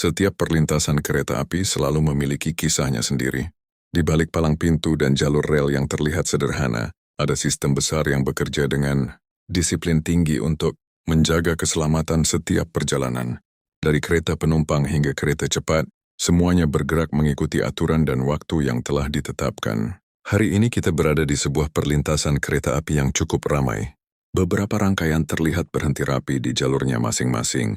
Setiap perlintasan kereta api selalu memiliki kisahnya sendiri. Di balik palang pintu dan jalur rel yang terlihat sederhana, ada sistem besar yang bekerja dengan disiplin tinggi untuk menjaga keselamatan setiap perjalanan. Dari kereta penumpang hingga kereta cepat, semuanya bergerak mengikuti aturan dan waktu yang telah ditetapkan. Hari ini kita berada di sebuah perlintasan kereta api yang cukup ramai. Beberapa rangkaian terlihat berhenti rapi di jalurnya masing-masing,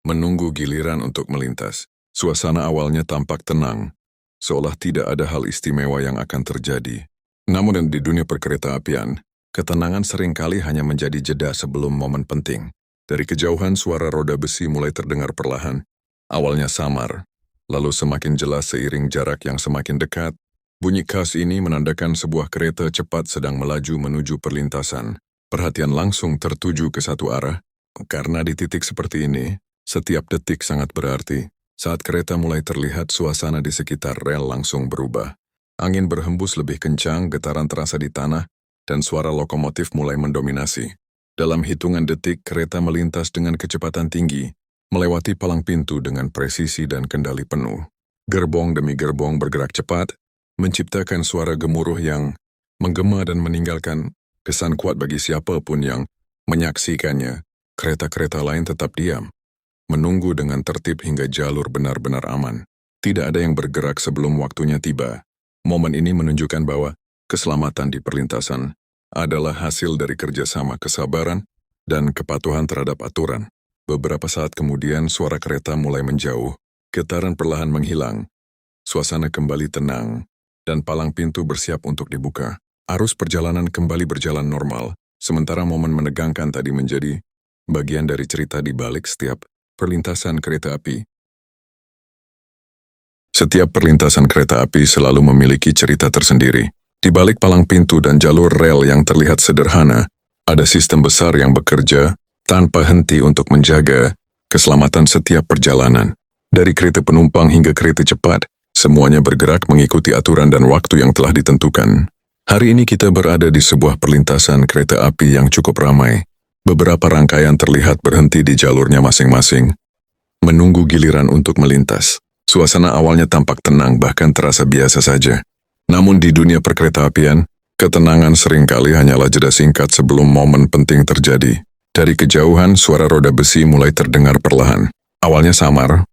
menunggu giliran untuk melintas. Suasana awalnya tampak tenang, seolah tidak ada hal istimewa yang akan terjadi. Namun di dunia perkereta-apian, ketenangan seringkali hanya menjadi jeda sebelum momen penting. Dari kejauhan suara roda besi mulai terdengar perlahan. Awalnya samar, lalu semakin jelas seiring jarak yang semakin dekat. Bunyi khas ini menandakan sebuah kereta cepat sedang melaju menuju perlintasan. Perhatian langsung tertuju ke satu arah, karena di titik seperti ini, setiap detik sangat berarti. Saat kereta mulai terlihat, suasana di sekitar rel langsung berubah. Angin berhembus lebih kencang, getaran terasa di tanah, dan suara lokomotif mulai mendominasi. Dalam hitungan detik, kereta melintas dengan kecepatan tinggi, melewati palang pintu dengan presisi dan kendali penuh. Gerbong demi gerbong bergerak cepat, menciptakan suara gemuruh yang menggema dan meninggalkan kesan kuat bagi siapapun yang menyaksikannya. Kereta-kereta lain tetap diam, menunggu dengan tertib hingga jalur benar-benar aman. Tidak ada yang bergerak sebelum waktunya tiba. Momen ini menunjukkan bahwa keselamatan di perlintasan adalah hasil dari kerjasama kesabaran dan kepatuhan terhadap aturan. Beberapa saat kemudian suara kereta mulai menjauh, getaran perlahan menghilang, suasana kembali tenang, dan palang pintu bersiap untuk dibuka. Arus perjalanan kembali berjalan normal, sementara momen menegangkan tadi menjadi bagian dari cerita di balik setiap perlintasan kereta api. Setiap perlintasan kereta api selalu memiliki cerita tersendiri. Di balik palang pintu dan jalur rel yang terlihat sederhana, ada sistem besar yang bekerja tanpa henti untuk menjaga keselamatan setiap perjalanan. Dari kereta penumpang hingga kereta cepat, semuanya bergerak mengikuti aturan dan waktu yang telah ditentukan. Hari ini kita berada di sebuah perlintasan kereta api yang cukup ramai. Beberapa rangkaian terlihat berhenti di jalurnya masing-masing, menunggu giliran untuk melintas. Suasana awalnya tampak tenang, bahkan terasa biasa saja. Namun di dunia perkereta-apian, ketenangan seringkali hanyalah jeda singkat sebelum momen penting terjadi. Dari kejauhan, suara roda besi mulai terdengar perlahan. Awalnya samar,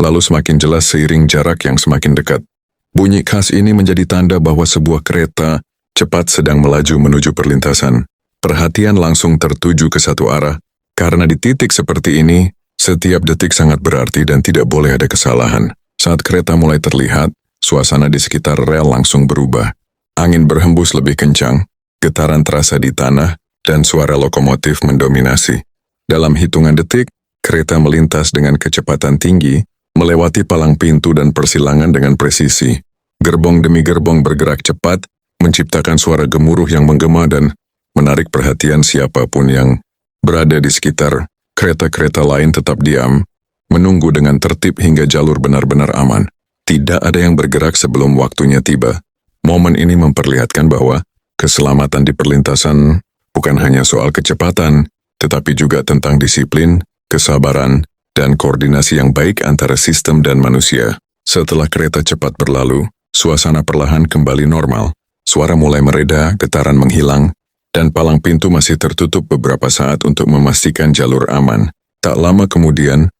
lalu semakin jelas seiring jarak yang semakin dekat. Bunyi khas ini menjadi tanda bahwa sebuah kereta cepat sedang melaju menuju perlintasan. Perhatian langsung tertuju ke satu arah, karena di titik seperti ini, setiap detik sangat berarti dan tidak boleh ada kesalahan. Saat kereta mulai terlihat, suasana di sekitar rel langsung berubah. Angin berhembus lebih kencang, getaran terasa di tanah, dan suara lokomotif mendominasi. Dalam hitungan detik, kereta melintas dengan kecepatan tinggi, melewati palang pintu dan persilangan dengan presisi. Gerbong demi gerbong bergerak cepat, menciptakan suara gemuruh yang menggema dan menarik perhatian siapapun yang berada di sekitar. Kereta-kereta lain tetap diam, menunggu dengan tertib hingga jalur benar-benar aman. Tidak ada yang bergerak sebelum waktunya tiba. Momen ini memperlihatkan bahwa keselamatan di perlintasan bukan hanya soal kecepatan, tetapi juga tentang disiplin, kesabaran, dan koordinasi yang baik antara sistem dan manusia. Setelah kereta cepat berlalu, suasana perlahan kembali normal. Suara mulai mereda, getaran menghilang, dan palang pintu masih tertutup beberapa saat untuk memastikan jalur aman. Tak lama kemudian,